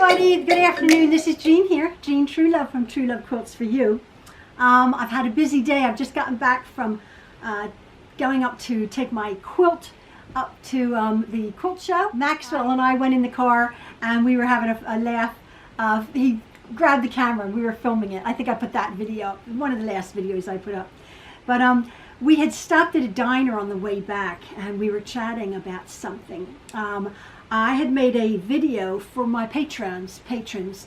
everybody, good afternoon. This is Jean here, Jean Truelove from Truelove Quilts for You. I've had a busy day. I've just gotten back from going up to take my quilt up to the quilt show. Maxwell and I went in the car and we were having a laugh. He grabbed the camera and we were filming it. I think I put that video up, one of the last videos I put up. But we had stopped at a diner on the way back and we were chatting about something. I had made a video for my patrons,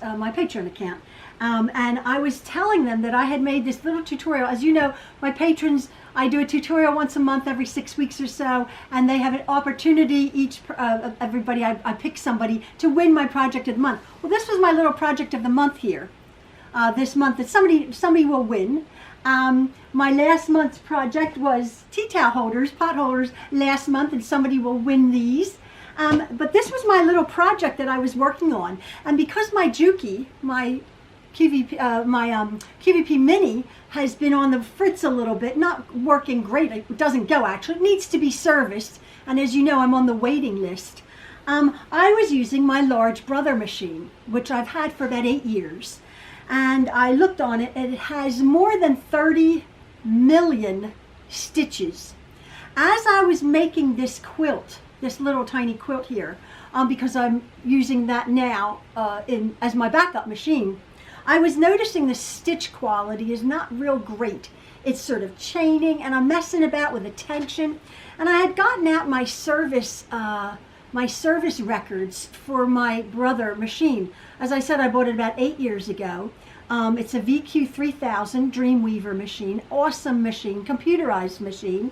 my Patron account, and I was telling them that I had made this little tutorial. As you know, my patrons, I do a tutorial once a month, every 6 weeks or so, and they have an opportunity, everybody, I pick somebody to win my project of the month. Well, this was my little project of the month here, this month, that somebody will win. My last month's project was tea towel holders, pot holders last month, and somebody will win these. But this was my little project that I was working on, and because my Juki, my QVP Mini has been on the fritz a little bit, not working great. It doesn't go actually. It needs to be serviced, and as you know, I'm on the waiting list. I was using my large brother machine, which I've had for about 8 years, and I looked on it, and it has more than 30 million stitches. As I was making this quilt, this little tiny quilt here, because I'm using that now as my backup machine, I was noticing the stitch quality is not real great. It's sort of chaining, and I'm messing about with the tension. And I had gotten out my service records for my brother machine. As I said, I bought it about 8 years ago. It's a VQ3000 Dreamweaver machine, awesome machine, computerized machine.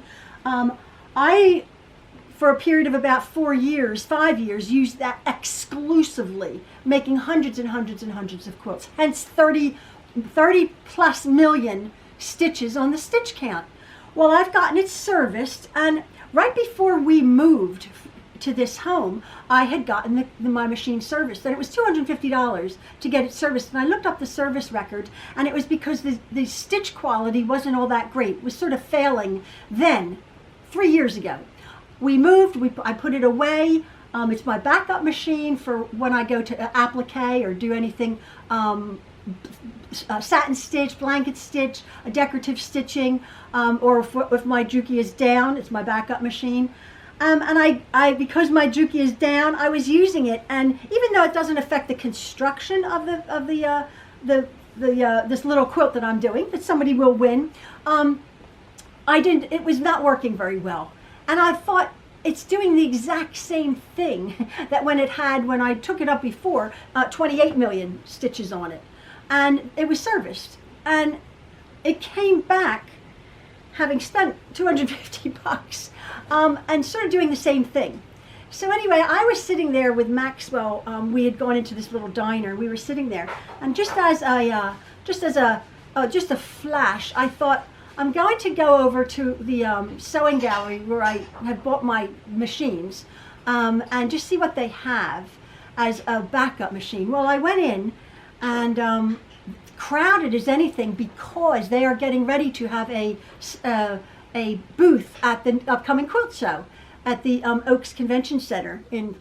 For a period of about 5 years, used that exclusively, making hundreds and hundreds and hundreds of quilts. Hence 30 plus million stitches on the stitch count. Well, I've gotten it serviced, and right before we moved to this home, I had gotten my machine serviced, and it was $250 to get it serviced. And I looked up the service record, and it was because the stitch quality wasn't all that great. It was sort of failing then, 3 years ago. We moved, I put it away. It's my backup machine for when I go to applique or do anything, satin stitch, blanket stitch, a decorative stitching, or if my Juki is down, it's my backup machine. And because my Juki is down, I was using it, and even though it doesn't affect the construction of this little quilt that I'm doing, that somebody will win, it was not working very well. And I thought it's doing the exact same thing that when I took it up before, 28 million stitches on it. And it was serviced. And it came back having spent $250 and sort of doing the same thing. So anyway, I was sitting there with Maxwell. We had gone into this little diner. We were sitting there. And just a flash, I thought, I'm going to go over to the sewing gallery where I had bought my machines and just see what they have as a backup machine. Well, I went in and crowded as anything because they are getting ready to have a booth at the upcoming quilt show at the Oaks Convention Center in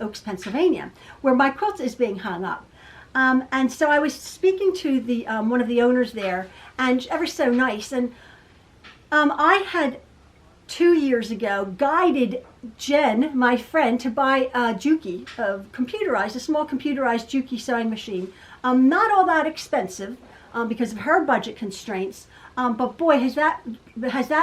Oaks, Pennsylvania, where my quilt is being hung up. And so I was speaking to the one of the owners there, and ever so nice. And I had 2 years ago guided Jen, my friend, to buy a Juki, a small computerized Juki sewing machine. Not all that expensive because of her budget constraints. But boy, has that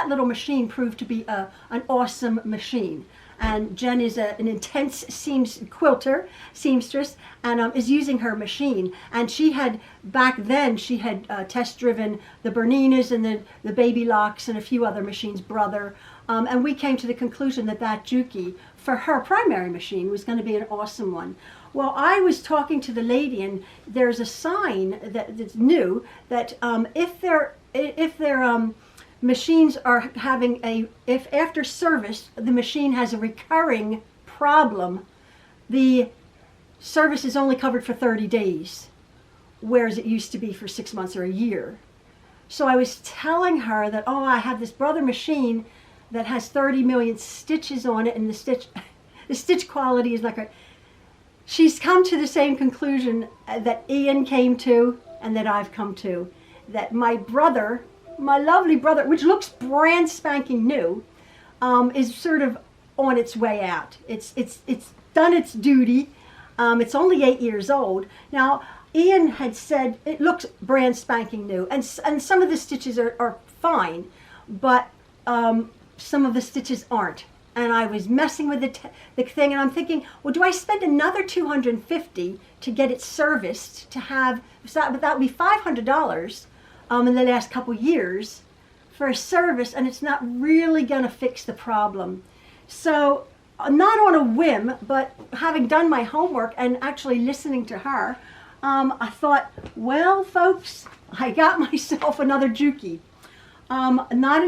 little machine proved to be an awesome machine. And Jen is an intense seamstress, and is using her machine. And she had, back then, test driven the Berninas and the Baby Locks and a few other machines, Brother. And we came to the conclusion that Juki, for her primary machine, was going to be an awesome one. Well, I was talking to the lady, and there's a sign that's new that if their machines are having if after service the machine has a recurring problem, the service is only covered for 30 days, whereas it used to be for 6 months or a year. So I was telling her that, I have this brother machine that has 30 million stitches on it, and the stitch quality is like a, she's come to the same conclusion that Ian came to and that I've come to, that my brother, my lovely brother, which looks brand spanking new, is sort of on its way out. It's done its duty. It's only 8 years old. Now, Ian had said it looks brand spanking new, and some of the stitches are fine, but some of the stitches aren't. And I was messing with the thing, and I'm thinking, well, do I spend another $250 to get it serviced? To have that would be $500 in the last couple years for a service, and it's not really going to fix the problem. So, not on a whim, but having done my homework and actually listening to her, I thought, well, folks, I got myself another Juki. Not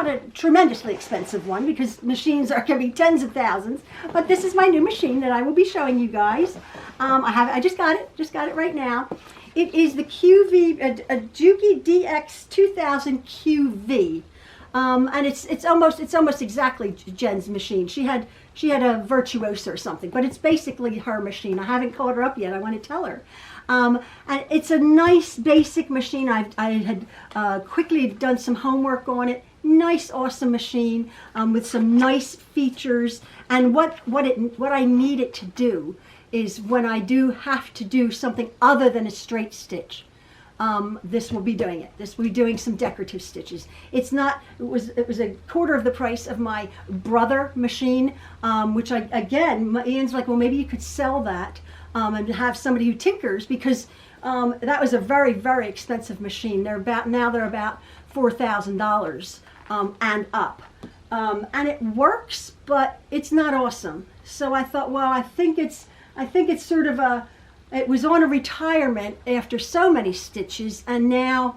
a tremendously expensive one, because machines can be tens of thousands. But this is my new machine that I will be showing you guys. I just got it right now. It is the QV, a Juki DX 2000 QV. And it's almost exactly Jen's machine. She had a Virtuosa or something, but it's basically her machine. I haven't called her up yet. I want to tell her. And it's a nice basic machine. I had quickly done some homework on it. Nice, awesome machine with some nice features. And what I need it to do is, when I do have to do something other than a straight stitch, this will be doing it. This will be doing some decorative stitches. It was a quarter of the price of my brother machine, which Ian's like, well, maybe you could sell that and have somebody who tinkers, because that was a very, very expensive machine. They're about $4,000 and up. And it works, but it's not awesome. So I thought, well, I think it's sort of it was on a retirement after so many stitches, and now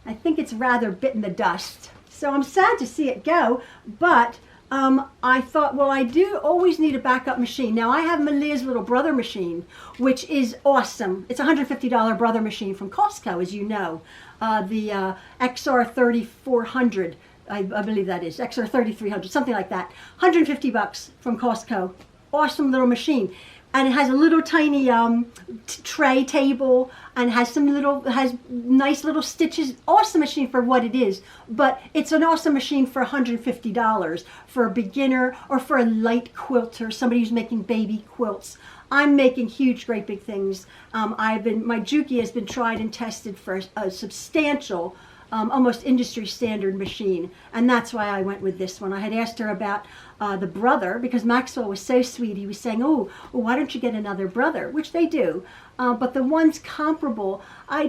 I think it's rather bitten the dust. So I'm sad to see it go, but I thought, well, I do always need a backup machine. Now, I have Malia's little brother machine, which is awesome. It's a $150 brother machine from Costco, as you know. The XR3400, I believe that is, XR3300, something like that. $150 from Costco. Awesome little machine. And it has a little tiny tray table, and has nice little stitches. Awesome machine for what it is, but it's an awesome machine for $150 for a beginner or for a light quilter, somebody who's making baby quilts. I'm making huge, great big things. My Juki has been tried and tested for a substantial, almost industry standard machine, and that's why I went with this one. I had asked her about the brother, because Maxwell was so sweet. He was saying, oh, well, why don't you get another brother, which they do, but the ones comparable, they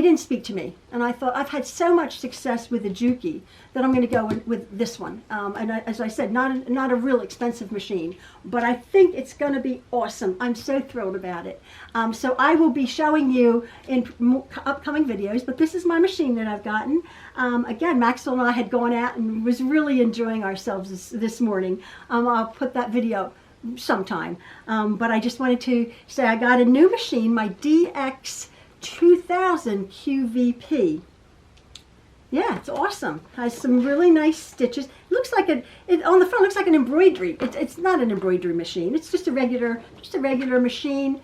didn't speak to me. And I thought, I've had so much success with the Juki that I'm going to go with this one. And as I said, not a real expensive machine, but I think it's going to be awesome. I'm so thrilled about it. So I will be showing you in upcoming videos, but this is my machine that I've gotten. Again, Maxwell and I had gone out and was really enjoying ourselves this morning. I'll put that video sometime. But I just wanted to say I got a new machine, my DX 2000 QVP. Yeah, it's awesome. Has some really nice stitches. Looks like on the front looks like an embroidery. It's not an embroidery machine. It's just a regular machine.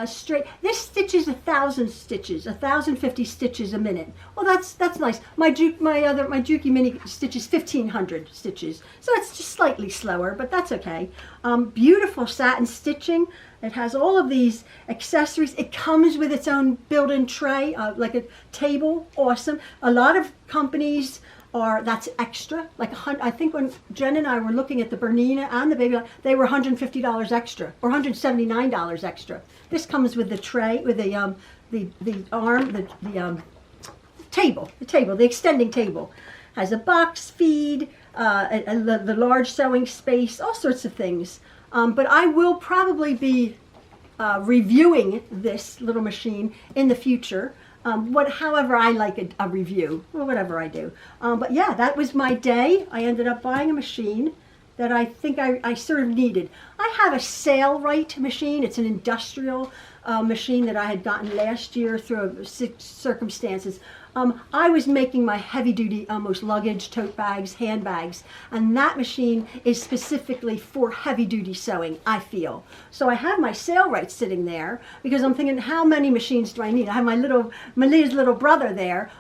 Straight. This stitches 1,000 stitches, 1,050 stitches a minute. Well, that's nice. My Juki Mini stitches 1,500 stitches, so it's just slightly slower, but that's okay. Beautiful satin stitching. It has all of these accessories. It comes with its own built-in tray, like a table. Awesome. A lot of companies that's extra. Like I think when Jen and I were looking at the Bernina and the Baby, they were $150 extra or $179 extra. This comes with the tray, with the arm, the table, the extending table. Has a box feed, the large sewing space, all sorts of things. But I will probably be reviewing this little machine in the future. However I like a review, or whatever I do. But yeah, that was my day. I ended up buying a machine that I think I sort of needed. I have a Sailrite machine. It's an industrial machine that I had gotten last year through circumstances. I was making my heavy duty almost luggage, tote bags, handbags, and that machine is specifically for heavy duty sewing, I feel. So I have my Sailrite sitting there because I'm thinking, how many machines do I need? I have Malia's little brother there,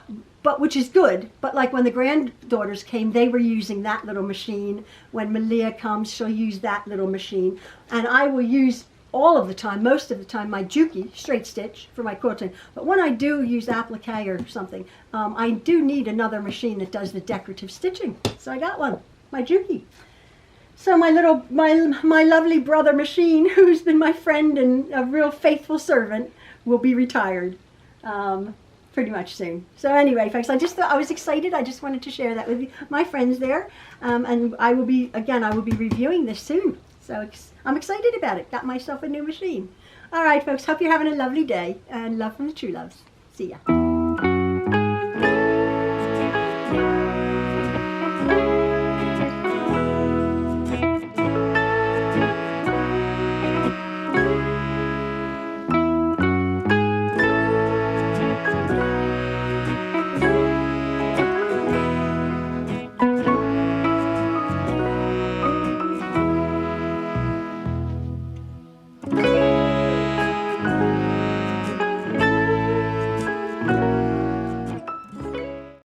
but which is good. But like when the granddaughters came, they were using that little machine. When Malia comes, she'll use that little machine. And I will use all of the time, most of the time, my Juki straight stitch for my quilting. But when I do use applique or something, I do need another machine that does the decorative stitching. So I got one, my Juki. So my lovely brother machine, who's been my friend and a real faithful servant, will be retired pretty much soon. So anyway, folks, I just thought I was excited. I just wanted to share that with my friends there. And I will be reviewing this soon. So I'm excited about it. Got myself a new machine. All right, folks, hope you're having a lovely day. And love from the Trueloves. See ya.